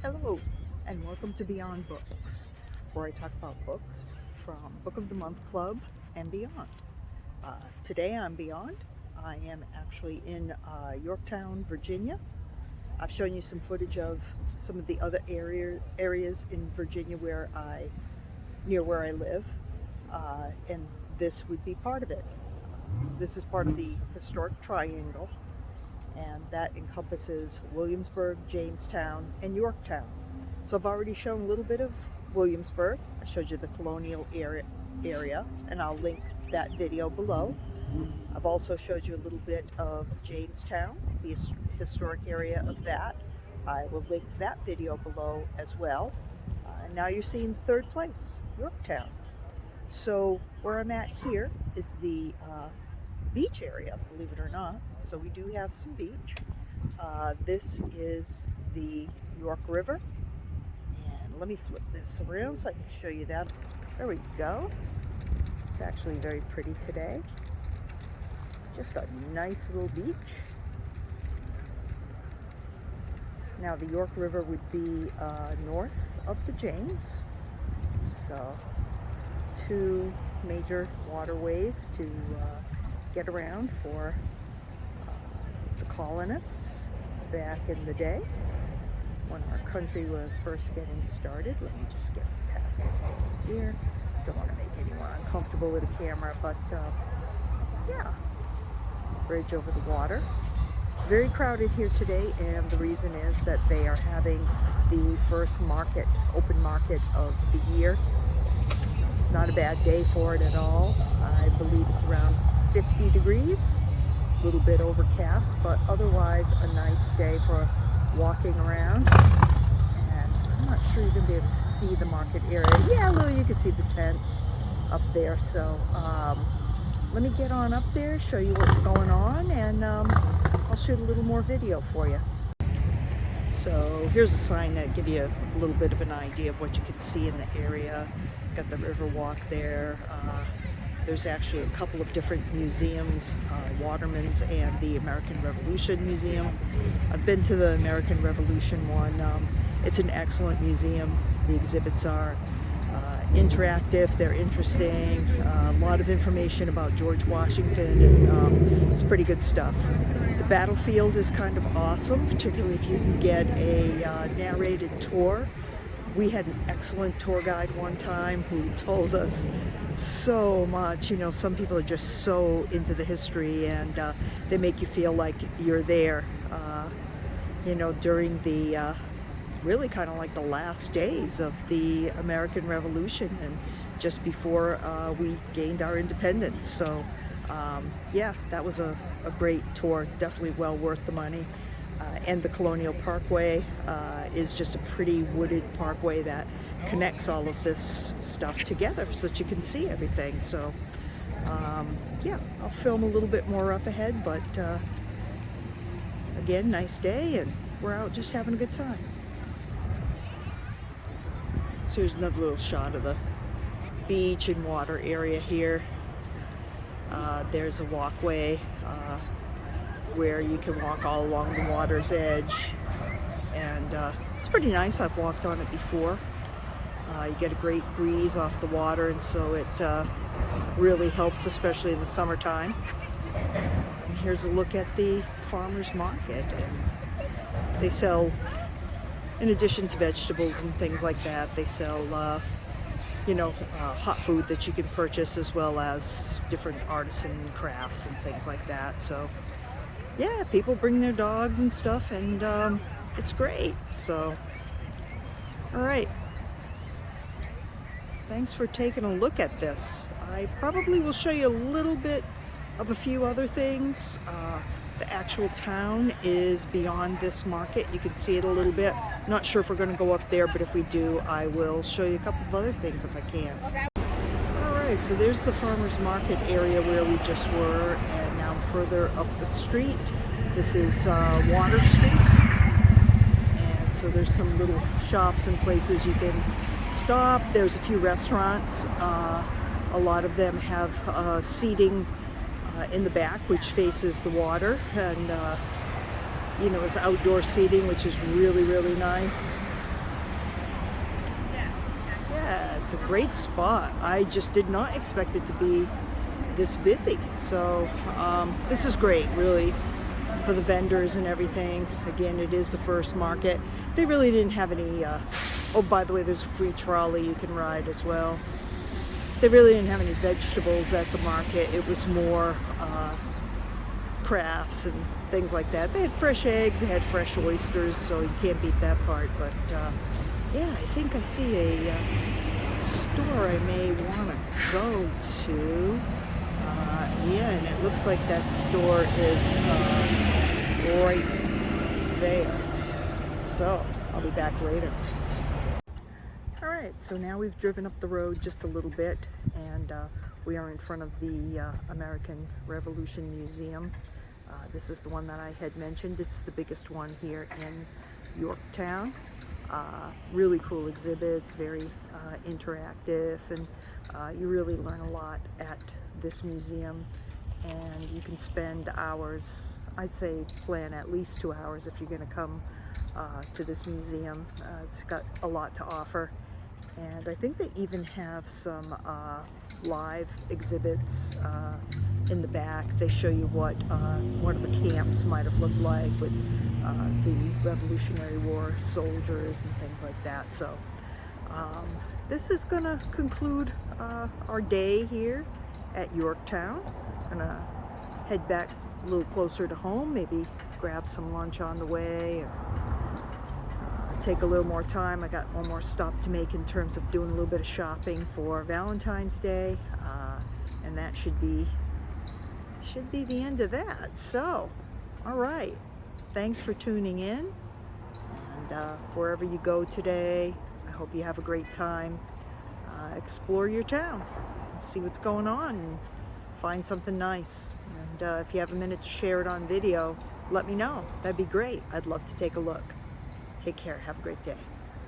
Hello, and welcome to Beyond Books, where I talk about books from Book of the Month Club and beyond. Today on Beyond, I am actually in Yorktown, Virginia. I've shown you some footage of some of the other areas in Virginia near where I live, and this would be part of it. This is part of the historic triangle, and that encompasses Williamsburg, Jamestown, and Yorktown. So I've already shown a little bit of Williamsburg. I showed you the colonial area, and I'll link that video below. I've also showed you a little bit of Jamestown, the historic area of that. I will link that video below as well. And now you're seeing third place, Yorktown. So where I'm at here is the beach area, believe it or not. So we do have some beach. This is the York River. And let me flip this around so I can show you that. There we go. It's actually very pretty today. Just a nice little beach. Now the York River would be north of the James. So two major waterways to get around for the colonists back in the day when our country was first getting started. Let me just get past this here. Don't want to make anyone uncomfortable with the camera, but yeah, bridge over the water. It's very crowded here today, and the reason is that they are having the first market, open market of the year. It's not a bad day for it at all. I believe it's around 50 degrees, a little bit overcast, but otherwise a nice day for walking around. And I'm not sure you're going to be able to see the market area. Yeah, Lou, you can see the tents up there. So let me get on up there, show you what's going on, and I'll shoot a little more video for you. So here's a sign that gives you a little bit of an idea of what you can see in the area. Got the river walk there. There's actually a couple of different museums, Waterman's and the American Revolution Museum. I've been to the American Revolution one. It's an excellent museum. The exhibits are interactive, they're interesting, a lot of information about George Washington, and it's pretty good stuff. The battlefield is kind of awesome, particularly if you can get a narrated tour. We had an excellent tour guide one time who told us so much. You know, some people are just so into the history, and they make you feel like you're there, you know, during the really kind of like the last days of the American Revolution and just before we gained our independence. So yeah, that was a great tour, definitely well worth the money. And the Colonial Parkway is just a pretty wooded parkway that connects all of this stuff together so that you can see everything. So yeah, I'll film a little bit more up ahead, but again, nice day, and we're out just having a good time. So here's another little shot of the beach and water area here. There's a walkway where you can walk all along the water's edge, and it's pretty nice. I've walked on it before. You get a great breeze off the water, and so it really helps, especially in the summertime. And here's a look at the farmers market, and they sell, in addition to vegetables and things like that, they sell you know, hot food that you can purchase, as well as different artisan crafts and things like that. So yeah, people bring their dogs and stuff, and it's great. So, all right. Thanks for taking a look at this. I probably will show you a little bit of a few other things. The actual town is beyond this market. You can see it a little bit. I'm not sure if we're going to go up there, but if we do, I will show you a couple of other things if I can. All right, so there's the farmers market area where we just were, and now further up the street. This is Water Street, and so there's some little shops and places you can stop. There's a few restaurants. A lot of them have seating in the back, which faces the water, and you know, it's outdoor seating, which is really, really nice. Yeah, it's a great spot. I just did not expect it to be this busy. So this is great, really, for the vendors and everything. Again, it is the first market. They really didn't have any, oh, by the way, there's a free trolley you can ride as well. They really didn't have any vegetables at the market. It was more crafts and things like that. They had fresh eggs, they had fresh oysters, so you can't beat that part. But yeah, I think I see a store I may want to go to. Yeah, and it looks like that store is right there. So I'll be back later. All right, so now we've driven up the road just a little bit, and we are in front of the American Revolution Museum. This is the one that I had mentioned. It's the biggest one here in Yorktown. Really cool exhibits, very interactive, and you really learn a lot at this museum. And you can spend hours, I'd say plan at least 2 hours if you're going to come to this museum. It's got a lot to offer. And I think they even have some live exhibits in the back. They show you what one of the camps might have looked like with the Revolutionary War soldiers and things like that. So this is going to conclude our day here at Yorktown. I'm going to head back a little closer to home, maybe grab some lunch on the way, or take a little more time. I got one more stop to make in terms of doing a little bit of shopping for Valentine's Day, and that should be the end of that. So, all right, thanks for tuning in, and wherever you go today, I hope you have a great time. Explore your town, see what's going on, and find something nice. And if you have a minute to share it on video, let me know. That'd be great. I'd love to take a look. Take care. Have a great day.